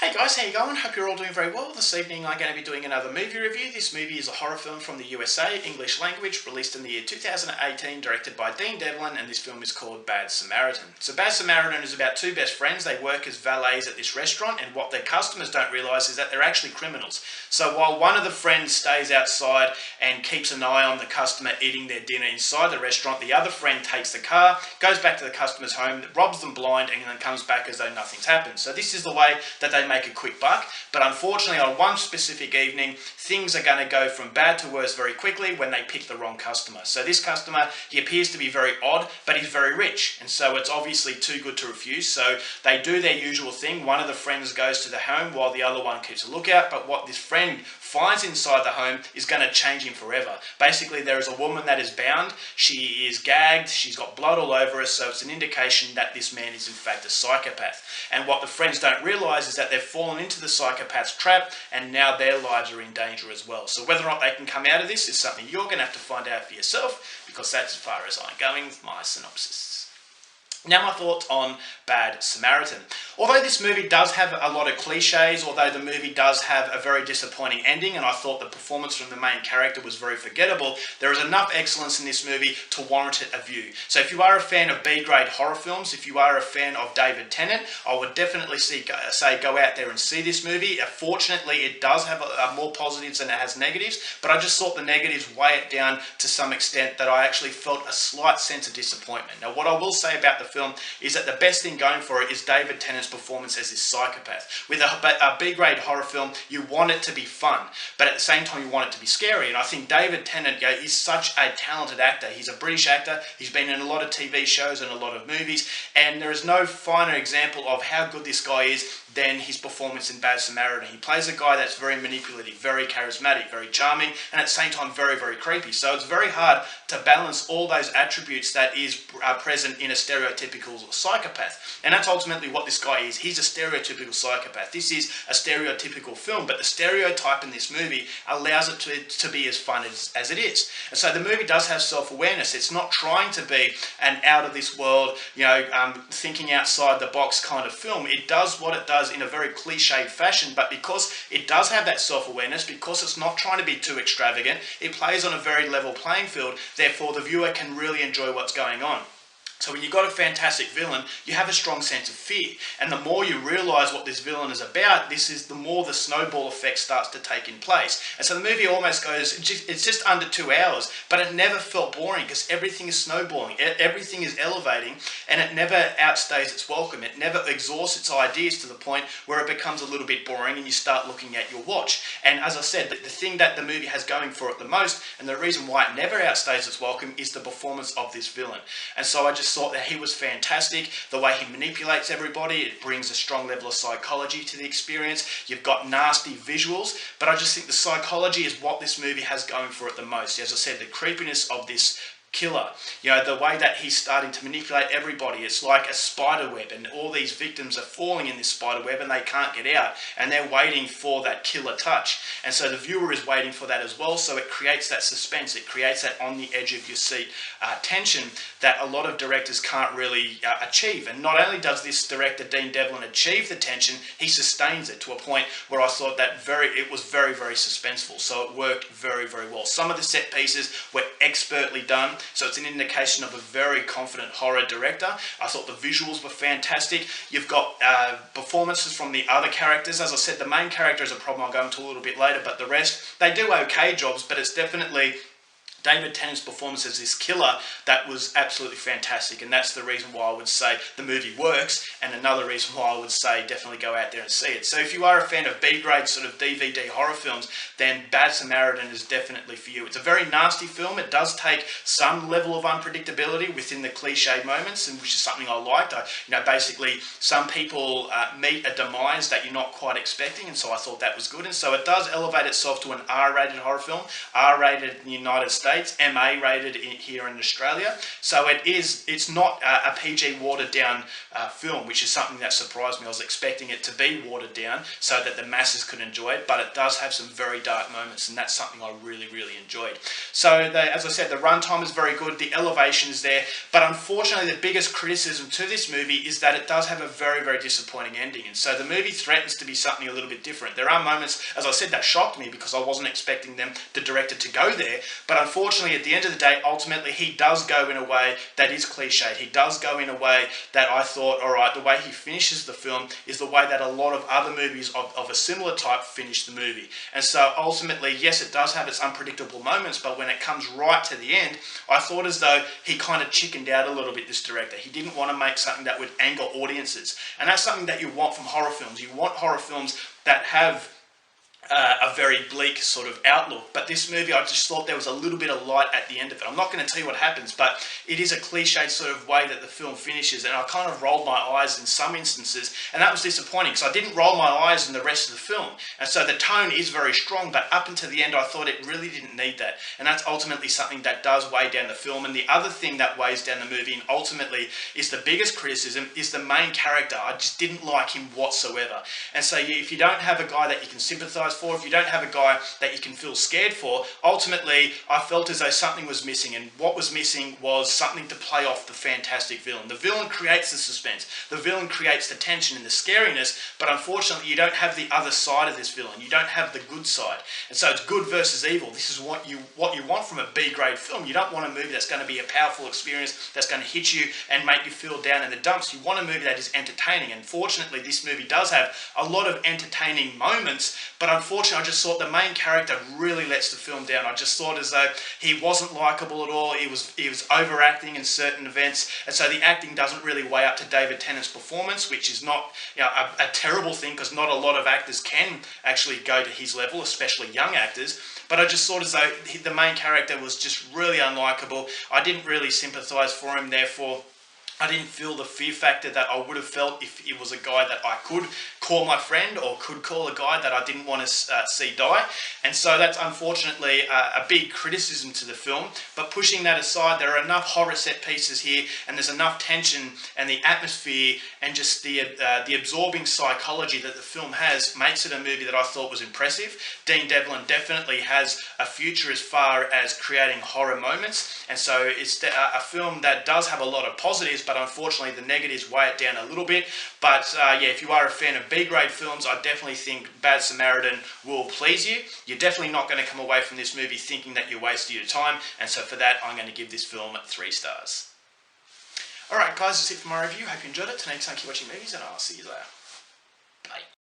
Hey guys, how you going? Hope you're all doing very well. This evening I'm going to be doing another movie review. This movie is a horror film from the USA, English language, released in the year 2018, directed by Dean Devlin, and this film is called Bad Samaritan. So Bad Samaritan is about two best friends. They work as valets at this restaurant, and what their customers don't realise is that they're actually criminals. So while one of the friends stays outside and keeps an eye on the customer eating their dinner inside the restaurant, the other friend takes the car, goes back to the customer's home, robs them blind, and then comes back as though nothing's happened. So this is the way that they make a quick buck, but unfortunately on one specific evening things are going to go from bad to worse very quickly when they pick the wrong customer. So this customer, he appears to be very odd, but he's very rich, and so it's obviously too good to refuse. So they do their usual thing. One of the friends goes to the home while the other one keeps a lookout, but what this friend finds inside the home is going to change him forever. Basically, there is a woman that is bound, she is gagged, she's got blood all over her, so it's an indication that this man is in fact a psychopath. And what the friends don't realise is that they've fallen into the psychopath's trap, and now their lives are in danger as well. So whether or not they can come out of this is something you're going to have to find out for yourself, because that's as far as I'm going with my synopsis. Now my thoughts on Bad Samaritan. Although this movie does have a lot of cliches, although the movie does have a very disappointing ending, and I thought the performance from the main character was very forgettable, there is enough excellence in this movie to warrant it a view. So if you are a fan of B-grade horror films, if you are a fan of David Tennant, I would definitely say go out there and see this movie. Fortunately, it does have more positives than it has negatives, but I just thought the negatives weigh it down to some extent that I actually felt a slight sense of disappointment. Now what I will say about the film is that the best thing going for it is David Tennant's performance as this psychopath. With a B-grade horror film, you want it to be fun, but at the same time you want it to be scary, and I think David Tennant is such a talented actor. He's a British actor, he's been in a lot of TV shows and a lot of movies, and there is no finer example of how good this guy is than his performance in Bad Samaritan. He plays a guy that's very manipulative, very charismatic, very charming, and at the same time very, very creepy. So it's very hard to balance all those attributes that is present in a stereotypical psychopath. And that's ultimately what this guy is. He's a stereotypical psychopath. This is a stereotypical film, but the stereotype in this movie allows it to be as fun as it is. And so the movie does have self-awareness. It's not trying to be an out-of-this-world, thinking outside the box kind of film. It does what it does in a very cliched fashion, but because it does have that self-awareness, because it's not trying to be too extravagant, it plays on a very level playing field, therefore the viewer can really enjoy what's going on. So when you've got a fantastic villain, you have a strong sense of fear. And the more you realise what this villain is about, the more the snowball effect starts to take in place. And so the movie almost goes, it's just under 2 hours, but it never felt boring because everything is snowballing, everything is elevating, and it never outstays its welcome. It never exhausts its ideas to the point where it becomes a little bit boring and you start looking at your watch. And as I said, the thing that the movie has going for it the most, and the reason why it never outstays its welcome, is the performance of this villain. And so I just thought that he was fantastic. The way he manipulates everybody, it brings a strong level of psychology to the experience. You've got nasty visuals, but I just think the psychology is what this movie has going for it the most. As I said, the creepiness of this killer, the way that he's starting to manipulate everybody, it's like a spider web, and all these victims are falling in this spider web and they can't get out, and they're waiting for that killer touch, and so the viewer is waiting for that as well. So it creates that suspense, it creates that on the edge of your seat tension that a lot of directors can't really achieve. And not only does this director Dean Devlin achieve the tension, he sustains it to a point where I thought that it was very, very suspenseful. So it worked very, very well. Some of the set pieces were expertly done, so it's an indication of a very confident horror director. I thought the visuals were fantastic. You've got performances from the other characters. As I said, the main character is a problem I'll go into a little bit later, but the rest, they do okay jobs, but it's definitely David Tennant's performance as this killer that was absolutely fantastic, and that's the reason why I would say the movie works, and another reason why I would say definitely go out there and see it. So if you are a fan of B-grade sort of DVD horror films, then Bad Samaritan is definitely for you. It's a very nasty film. It does take some level of unpredictability within the cliche moments, and which is something I liked. Basically some people meet a demise that you're not quite expecting, and so I thought that was good. And so it does elevate itself to an R-rated horror film, R-rated in the United States. States, MA rated here in Australia. So it's not a PG watered down film, which is something that surprised me. I was expecting it to be watered down so that the masses could enjoy it, but it does have some very dark moments, and that's something I really, really enjoyed. So, as I said, the runtime is very good, the elevation is there, but unfortunately the biggest criticism to this movie is that it does have a very, very disappointing ending, and so the movie threatens to be something a little bit different. There are moments, as I said, that shocked me because I wasn't expecting the director to go there, but unfortunately at the end of the day, ultimately he does go in a way that is cliched. He does go in a way that I thought, alright, the way he finishes the film is the way that a lot of other movies of a similar type finish the movie. And so ultimately, yes, it does have its unpredictable moments, but when it comes right to the end, I thought as though he kind of chickened out a little bit, this director. He didn't want to make something that would anger audiences. And that's something that you want from horror films. You want horror films that have a very bleak sort of outlook, but this movie, I just thought there was a little bit of light at the end of it. I'm not going to tell you what happens, but it is a cliched sort of way that the film finishes, and I kind of rolled my eyes in some instances, and that was disappointing because I didn't roll my eyes in the rest of the film. And so the tone is very strong, but up until the end I thought it really didn't need that, and that's ultimately something that does weigh down the film. And the other thing that weighs down the movie, and ultimately is the biggest criticism, is the main character. I just didn't like him whatsoever. And so if you don't have a guy that you can sympathise for, if you don't have a guy that you can feel scared for, ultimately I felt as though something was missing, and what was missing was something to play off the fantastic villain. The villain creates the suspense, the villain creates the tension and the scariness, but unfortunately you don't have the other side of this villain. You don't have the good side, and so it's good versus evil. This is what you want from a B-grade film. You don't want a movie that's going to be a powerful experience, that's going to hit you and make you feel down in the dumps. You want a movie that is entertaining, and fortunately this movie does have a lot of entertaining moments, but unfortunately I just thought the main character really lets the film down. I just thought as though he wasn't likeable at all. He was overacting in certain events, and so the acting doesn't really weigh up to David Tennant's performance, which is not, you know, a terrible thing, because not a lot of actors can actually go to his level, especially young actors. But I just thought as though the main character was just really unlikable. I didn't really sympathise for him, therefore I didn't feel the fear factor that I would have felt if it was a guy that I could call my friend, or could call a guy that I didn't want to see die. And so that's unfortunately a big criticism to the film. But pushing that aside, there are enough horror set pieces here, and there's enough tension, and the atmosphere and just the absorbing psychology that the film has makes it a movie that I thought was impressive. Dean Devlin definitely has a future as far as creating horror moments, and so it's a film that does have a lot of positives, but unfortunately the negatives weigh it down a little bit. But yeah, if you are a fan of B-grade films, I definitely think Bad Samaritan will please you. You're definitely not going to come away from this movie thinking that you wasted your time, and so for that I'm going to give this film 3 stars. Alright guys, that's it for my review. Hope you enjoyed it. Thanks for watching movies, and I'll see you later. Bye.